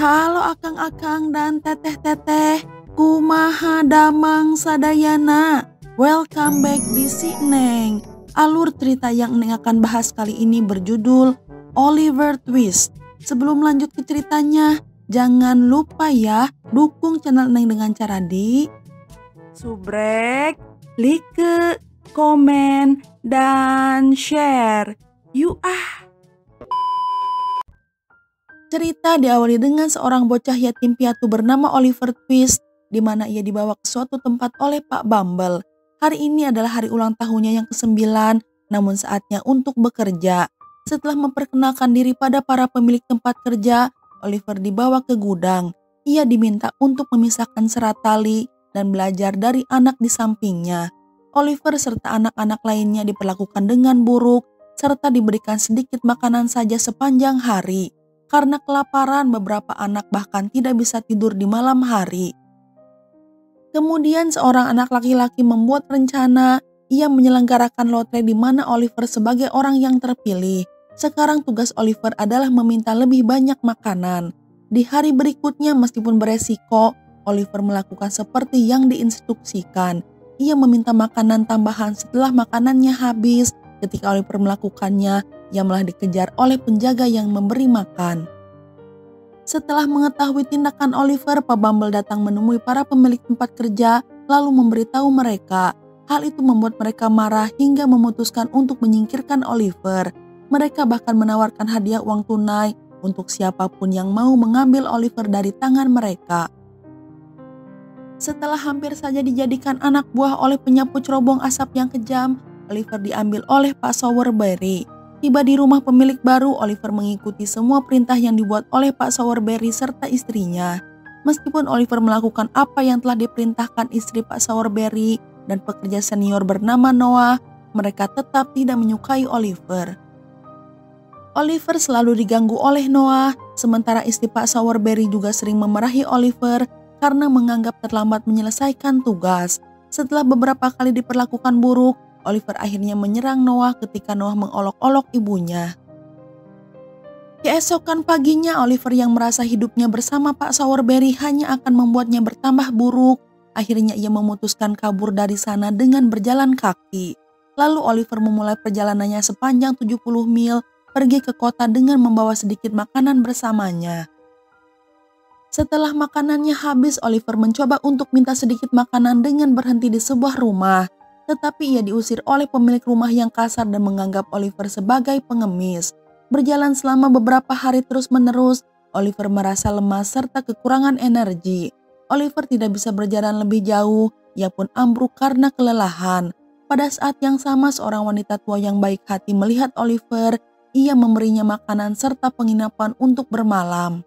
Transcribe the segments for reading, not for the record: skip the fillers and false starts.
Halo akang-akang dan teteh-teteh, kumaha damang sadayana. Welcome back di Si Neng. Alur cerita yang Neng akan bahas kali ini berjudul Oliver Twist. Sebelum lanjut ke ceritanya, jangan lupa ya dukung channel Neng dengan cara di subrek, like, komen, dan share. Yuk Cerita diawali dengan seorang bocah yatim piatu bernama Oliver Twist, di mana ia dibawa ke suatu tempat oleh Pak Bumble. Hari ini adalah hari ulang tahunnya yang ke-9, namun saatnya untuk bekerja. Setelah memperkenalkan diri pada para pemilik tempat kerja, Oliver dibawa ke gudang. Ia diminta untuk memisahkan serat tali dan belajar dari anak di sampingnya. Oliver serta anak-anak lainnya diperlakukan dengan buruk, serta diberikan sedikit makanan saja sepanjang hari. Karena kelaparan, beberapa anak bahkan tidak bisa tidur di malam hari. Kemudian seorang anak laki-laki membuat rencana. Ia menyelenggarakan lotre di mana Oliver sebagai orang yang terpilih. Sekarang tugas Oliver adalah meminta lebih banyak makanan. Di hari berikutnya meskipun beresiko, Oliver melakukan seperti yang diinstruksikan. Ia meminta makanan tambahan setelah makanannya habis. Ketika Oliver melakukannya, ia malah dikejar oleh penjaga yang memberi makan. Setelah mengetahui tindakan Oliver, Pak Bumble datang menemui para pemilik tempat kerja lalu memberitahu mereka. Hal itu membuat mereka marah hingga memutuskan untuk menyingkirkan Oliver. Mereka bahkan menawarkan hadiah uang tunai untuk siapapun yang mau mengambil Oliver dari tangan mereka. Setelah hampir saja dijadikan anak buah oleh penyapu cerobong asap yang kejam, Oliver diambil oleh Pak Sowerberry. Tiba di rumah pemilik baru, Oliver mengikuti semua perintah yang dibuat oleh Pak Sowerberry serta istrinya. Meskipun Oliver melakukan apa yang telah diperintahkan istri Pak Sowerberry dan pekerja senior bernama Noah, mereka tetap tidak menyukai Oliver. Oliver selalu diganggu oleh Noah, sementara istri Pak Sowerberry juga sering memarahi Oliver karena menganggap terlambat menyelesaikan tugas. Setelah beberapa kali diperlakukan buruk, Oliver akhirnya menyerang Noah ketika Noah mengolok-olok ibunya. Keesokan paginya, Oliver yang merasa hidupnya bersama Pak Sowerberry hanya akan membuatnya bertambah buruk. Akhirnya ia memutuskan kabur dari sana dengan berjalan kaki. Lalu Oliver memulai perjalanannya sepanjang 70 mil, pergi ke kota dengan membawa sedikit makanan bersamanya. Setelah makanannya habis, Oliver mencoba untuk minta sedikit makanan dengan berhenti di sebuah rumah. Tetapi ia diusir oleh pemilik rumah yang kasar dan menganggap Oliver sebagai pengemis. Berjalan selama beberapa hari terus-menerus, Oliver merasa lemas serta kekurangan energi. Oliver tidak bisa berjalan lebih jauh, ia pun ambruk karena kelelahan. Pada saat yang sama, seorang wanita tua yang baik hati melihat Oliver, ia memberinya makanan serta penginapan untuk bermalam.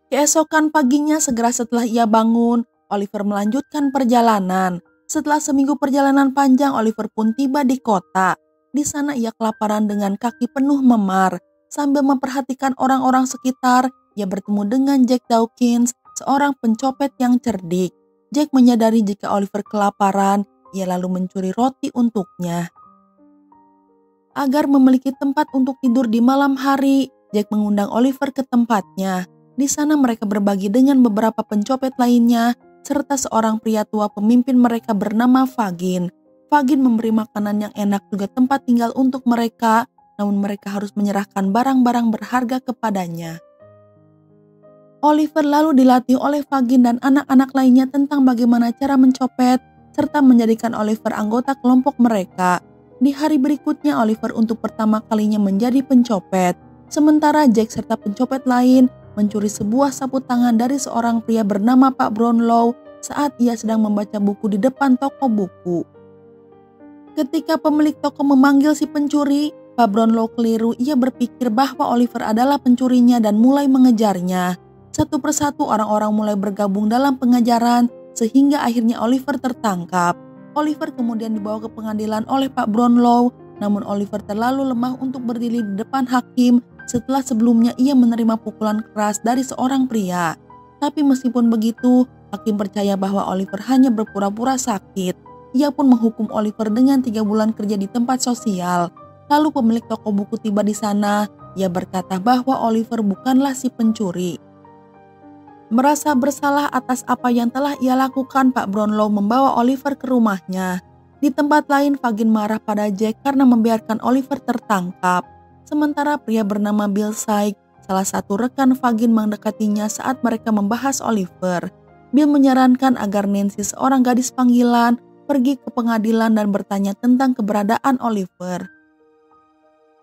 Keesokan paginya, segera setelah ia bangun, Oliver melanjutkan perjalanan. Setelah seminggu perjalanan panjang, Oliver pun tiba di kota. Di sana ia kelaparan dengan kaki penuh memar. Sambil memperhatikan orang-orang sekitar, ia bertemu dengan Jack Dawkins, seorang pencopet yang cerdik. Jack menyadari jika Oliver kelaparan, ia lalu mencuri roti untuknya. Agar memiliki tempat untuk tidur di malam hari, Jack mengundang Oliver ke tempatnya. Di sana mereka berbagi dengan beberapa pencopet lainnya, serta seorang pria tua pemimpin mereka bernama Fagin. Fagin memberi makanan yang enak juga tempat tinggal untuk mereka, namun mereka harus menyerahkan barang-barang berharga kepadanya. Oliver lalu dilatih oleh Fagin dan anak-anak lainnya tentang bagaimana cara mencopet, serta menjadikan Oliver anggota kelompok mereka. Di hari berikutnya, Oliver untuk pertama kalinya menjadi pencopet. Sementara Jack serta pencopet lain mencuri sebuah sapu tangan dari seorang pria bernama Pak Brownlow saat ia sedang membaca buku di depan toko buku. Ketika pemilik toko memanggil si pencuri, Pak Brownlow keliru. Ia berpikir bahwa Oliver adalah pencurinya dan mulai mengejarnya. Satu persatu orang-orang mulai bergabung dalam pengejaran sehingga akhirnya Oliver tertangkap. Oliver kemudian dibawa ke pengadilan oleh Pak Brownlow, namun Oliver terlalu lemah untuk berdiri di depan hakim setelah sebelumnya ia menerima pukulan keras dari seorang pria. Tapi meskipun begitu, hakim percaya bahwa Oliver hanya berpura-pura sakit. Ia pun menghukum Oliver dengan 3 bulan kerja di tempat sosial. Lalu pemilik toko buku tiba di sana. Ia berkata bahwa Oliver bukanlah si pencuri. Merasa bersalah atas apa yang telah ia lakukan, Pak Brownlow membawa Oliver ke rumahnya. Di tempat lain, Fagin marah pada Jack karena membiarkan Oliver tertangkap. Sementara pria bernama Bill Sykes, salah satu rekan Fagin, mendekatinya saat mereka membahas Oliver. Bill menyarankan agar Nancy, seorang gadis panggilan, pergi ke pengadilan dan bertanya tentang keberadaan Oliver.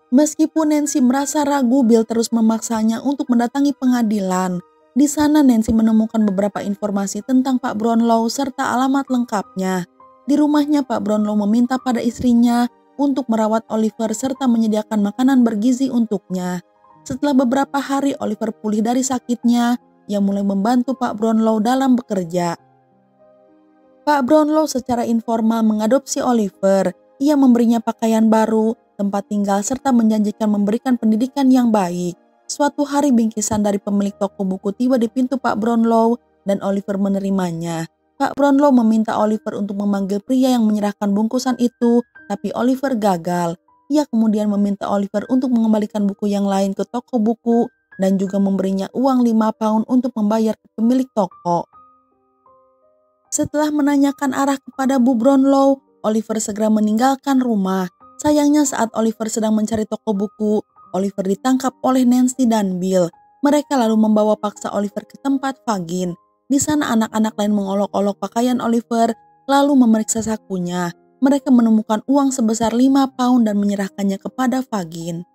Meskipun Nancy merasa ragu, Bill terus memaksanya untuk mendatangi pengadilan. Di sana Nancy menemukan beberapa informasi tentang Pak Brownlow serta alamat lengkapnya. Di rumahnya, Pak Brownlow meminta pada istrinya untuk merawat Oliver serta menyediakan makanan bergizi untuknya. Setelah beberapa hari Oliver pulih dari sakitnya, ia mulai membantu Pak Brownlow dalam bekerja. Pak Brownlow secara informal mengadopsi Oliver. Ia memberinya pakaian baru, tempat tinggal, serta menjanjikan memberikan pendidikan yang baik. Suatu hari bingkisan dari pemilik toko buku tiba di pintu Pak Brownlow dan Oliver menerimanya. Pak Brownlow meminta Oliver untuk memanggil pria yang menyerahkan bungkusan itu, tapi Oliver gagal. Ia kemudian meminta Oliver untuk mengembalikan buku yang lain ke toko buku dan juga memberinya uang 5 pound untuk membayar ke pemilik toko. Setelah menanyakan arah kepada Bu Brownlow, Oliver segera meninggalkan rumah. Sayangnya saat Oliver sedang mencari toko buku, Oliver ditangkap oleh Nancy dan Bill. Mereka lalu membawa paksa Oliver ke tempat Fagin. Di sana anak-anak lain mengolok-olok pakaian Oliver, lalu memeriksa sakunya. Mereka menemukan uang sebesar 5 pound dan menyerahkannya kepada Fagin.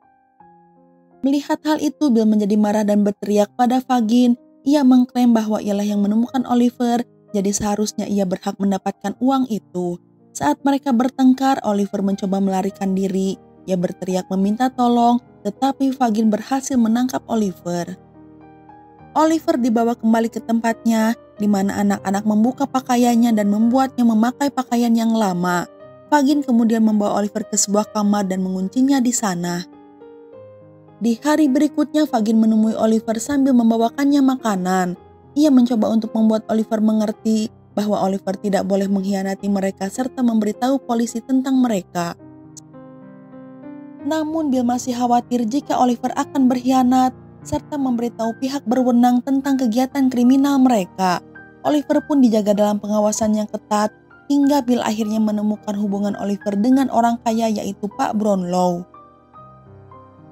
Melihat hal itu, Bill menjadi marah dan berteriak pada Fagin. Ia mengklaim bahwa ialah yang menemukan Oliver, jadi seharusnya ia berhak mendapatkan uang itu. Saat mereka bertengkar, Oliver mencoba melarikan diri. Ia berteriak meminta tolong, tetapi Fagin berhasil menangkap Oliver. Oliver dibawa kembali ke tempatnya, di mana anak-anak membuka pakaiannya dan membuatnya memakai pakaian yang lama. Fagin kemudian membawa Oliver ke sebuah kamar dan menguncinya di sana. Di hari berikutnya, Fagin menemui Oliver sambil membawakannya makanan. Ia mencoba untuk membuat Oliver mengerti bahwa Oliver tidak boleh mengkhianati mereka serta memberitahu polisi tentang mereka. Namun Bill masih khawatir jika Oliver akan berkhianat serta memberitahu pihak berwenang tentang kegiatan kriminal mereka. Oliver pun dijaga dalam pengawasan yang ketat hingga Bill akhirnya menemukan hubungan Oliver dengan orang kaya yaitu Pak Brownlow.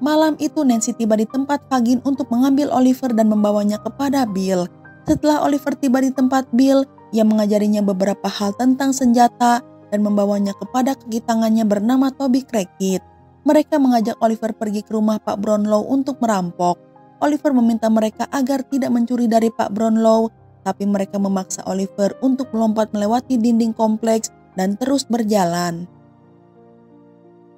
Malam itu Nancy tiba di tempat Fagin untuk mengambil Oliver dan membawanya kepada Bill. Setelah Oliver tiba di tempat Bill, ia mengajarinya beberapa hal tentang senjata dan membawanya kepada kaki tangannya bernama Toby Crackit. Mereka mengajak Oliver pergi ke rumah Pak Brownlow untuk merampok. Oliver meminta mereka agar tidak mencuri dari Pak Brownlow, tapi mereka memaksa Oliver untuk melompat melewati dinding kompleks dan terus berjalan.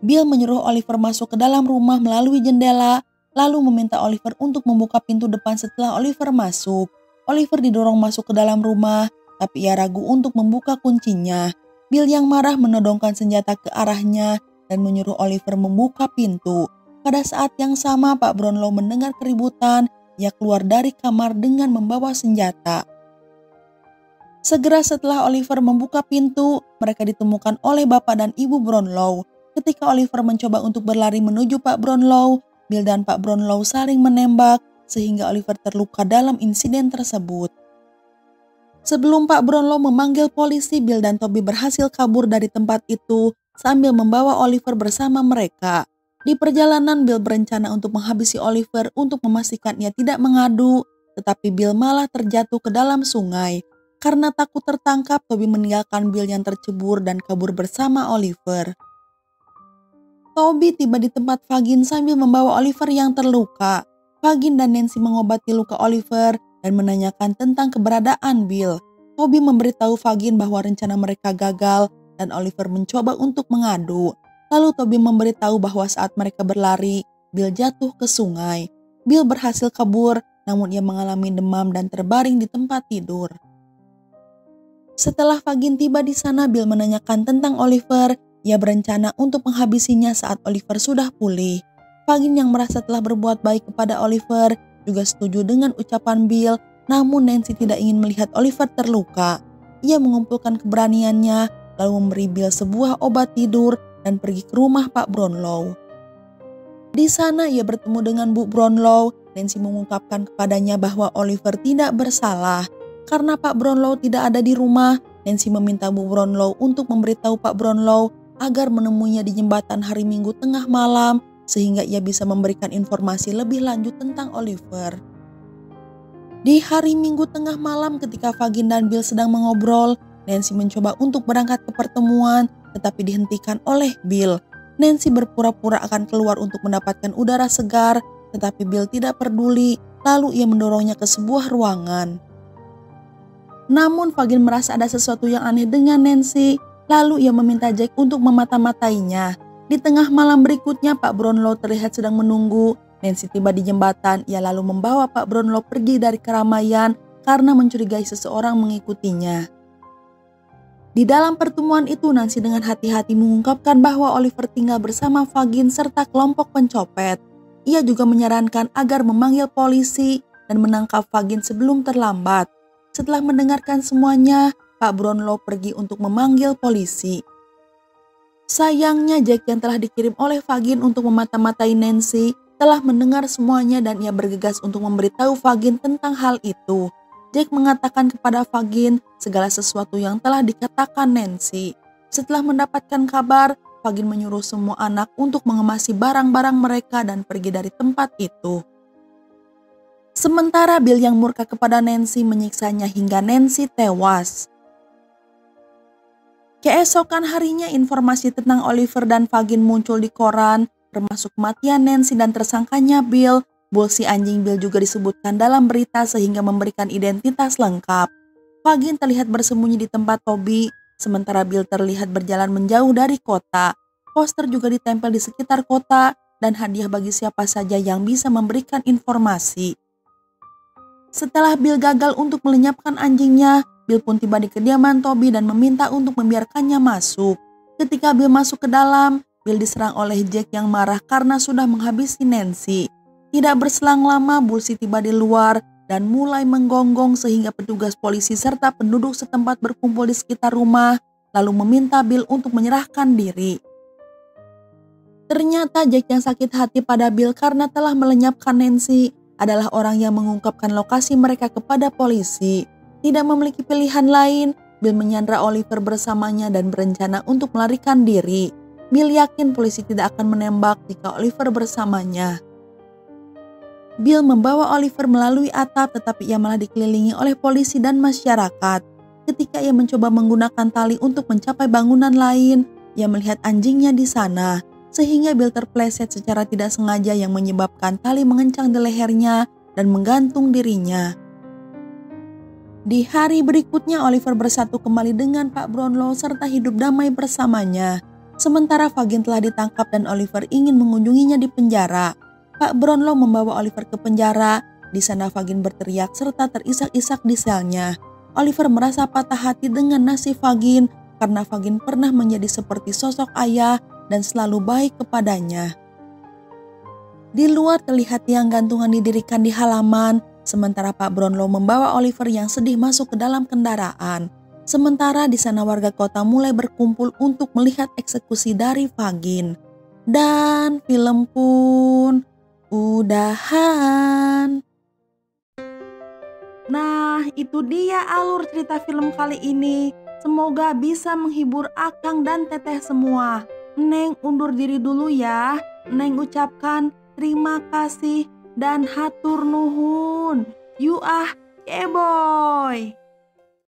Bill menyuruh Oliver masuk ke dalam rumah melalui jendela, lalu meminta Oliver untuk membuka pintu depan setelah Oliver masuk. Oliver didorong masuk ke dalam rumah, tapi ia ragu untuk membuka kuncinya. Bill yang marah menodongkan senjata ke arahnya dan menyuruh Oliver membuka pintu. Pada saat yang sama, Pak Brownlow mendengar keributan. Ia keluar dari kamar dengan membawa senjata. Segera setelah Oliver membuka pintu, mereka ditemukan oleh bapak dan ibu Brownlow. Ketika Oliver mencoba untuk berlari menuju Pak Brownlow, Bill dan Pak Brownlow saling menembak sehingga Oliver terluka dalam insiden tersebut. Sebelum Pak Brownlow memanggil polisi, Bill dan Toby berhasil kabur dari tempat itu sambil membawa Oliver bersama mereka. Di perjalanan, Bill berencana untuk menghabisi Oliver untuk memastikan ia tidak mengadu, tetapi Bill malah terjatuh ke dalam sungai. Karena takut tertangkap, Toby meninggalkan Bill yang tercebur dan kabur bersama Oliver. Toby tiba di tempat Fagin sambil membawa Oliver yang terluka. Fagin dan Nancy mengobati luka Oliver dan menanyakan tentang keberadaan Bill. Toby memberitahu Fagin bahwa rencana mereka gagal dan Oliver mencoba untuk mengadu. Lalu Toby memberitahu bahwa saat mereka berlari, Bill jatuh ke sungai. Bill berhasil kabur, namun ia mengalami demam dan terbaring di tempat tidur. Setelah Fagin tiba di sana, Bill menanyakan tentang Oliver. Ia berencana untuk menghabisinya saat Oliver sudah pulih. Fagin yang merasa telah berbuat baik kepada Oliver juga setuju dengan ucapan Bill, namun Nancy tidak ingin melihat Oliver terluka. Ia mengumpulkan keberaniannya, lalu memberi Bill sebuah obat tidur dan pergi ke rumah Pak Brownlow. Di sana ia bertemu dengan Bu Brownlow. Nancy mengungkapkan kepadanya bahwa Oliver tidak bersalah. Karena Pak Brownlow tidak ada di rumah, Nancy meminta Bu Brownlow untuk memberitahu Pak Brownlow agar menemuinya di jembatan hari Minggu tengah malam sehingga ia bisa memberikan informasi lebih lanjut tentang Oliver. Di hari Minggu tengah malam ketika Fagin dan Bill sedang mengobrol, Nancy mencoba untuk berangkat ke pertemuan tetapi dihentikan oleh Bill. Nancy berpura-pura akan keluar untuk mendapatkan udara segar, tetapi Bill tidak peduli, lalu ia mendorongnya ke sebuah ruangan. Namun Fagin merasa ada sesuatu yang aneh dengan Nancy, lalu ia meminta Jack untuk memata-matainya. Di tengah malam berikutnya Pak Brownlow terlihat sedang menunggu. Nancy tiba di jembatan, ia lalu membawa Pak Brownlow pergi dari keramaian karena mencurigai seseorang mengikutinya. Di dalam pertemuan itu Nancy dengan hati-hati mengungkapkan bahwa Oliver tinggal bersama Fagin serta kelompok pencopet. Ia juga menyarankan agar memanggil polisi dan menangkap Fagin sebelum terlambat. Setelah mendengarkan semuanya, Pak Brownlow pergi untuk memanggil polisi. Sayangnya Jack yang telah dikirim oleh Fagin untuk memata-matai Nancy telah mendengar semuanya dan ia bergegas untuk memberitahu Fagin tentang hal itu. Jack mengatakan kepada Fagin segala sesuatu yang telah dikatakan Nancy. Setelah mendapatkan kabar, Fagin menyuruh semua anak untuk mengemasi barang-barang mereka dan pergi dari tempat itu. Sementara Bill yang murka kepada Nancy menyiksanya hingga Nancy tewas. Keesokan harinya informasi tentang Oliver dan Fagin muncul di koran, termasuk kematian Nancy dan tersangkanya Bill. Bull si anjing Bill juga disebutkan dalam berita sehingga memberikan identitas lengkap. Fagin terlihat bersembunyi di tempat Toby, sementara Bill terlihat berjalan menjauh dari kota. Poster juga ditempel di sekitar kota dan hadiah bagi siapa saja yang bisa memberikan informasi. Setelah Bill gagal untuk melenyapkan anjingnya, Bill pun tiba di kediaman Toby dan meminta untuk membiarkannya masuk. Ketika Bill masuk ke dalam, Bill diserang oleh Jack yang marah karena sudah menghabisi Nancy. Tidak berselang lama, Bullseye tiba di luar dan mulai menggonggong sehingga petugas polisi serta penduduk setempat berkumpul di sekitar rumah, lalu meminta Bill untuk menyerahkan diri. Ternyata Jack yang sakit hati pada Bill karena telah melenyapkan Nancy adalah orang yang mengungkapkan lokasi mereka kepada polisi. Tidak memiliki pilihan lain, Bill menyandra Oliver bersamanya dan berencana untuk melarikan diri. Bill yakin polisi tidak akan menembak jika Oliver bersamanya. Bill membawa Oliver melalui atap tetapi ia malah dikelilingi oleh polisi dan masyarakat. Ketika ia mencoba menggunakan tali untuk mencapai bangunan lain, ia melihat anjingnya di sana. Sehingga Bill terpleset secara tidak sengaja yang menyebabkan tali mengencang di lehernya dan menggantung dirinya. Di hari berikutnya Oliver bersatu kembali dengan Pak Brownlow serta hidup damai bersamanya. Sementara Fagin telah ditangkap dan Oliver ingin mengunjunginya di penjara. Pak Brownlow membawa Oliver ke penjara. Di sana Fagin berteriak serta terisak-isak di selnya. Oliver merasa patah hati dengan nasib Fagin karena Fagin pernah menjadi seperti sosok ayah dan selalu baik kepadanya. Di luar terlihat tiang gantungan didirikan di halaman, sementara Pak Brownlow membawa Oliver yang sedih masuk ke dalam kendaraan. Sementara di sana warga kota mulai berkumpul untuk melihat eksekusi dari Fagin. Dan film pun udahan. Nah, itu dia alur cerita film kali ini. Semoga bisa menghibur Akang dan Teteh semua. Neng undur diri dulu ya. Neng ucapkan terima kasih dan hatur nuhun. You keboy.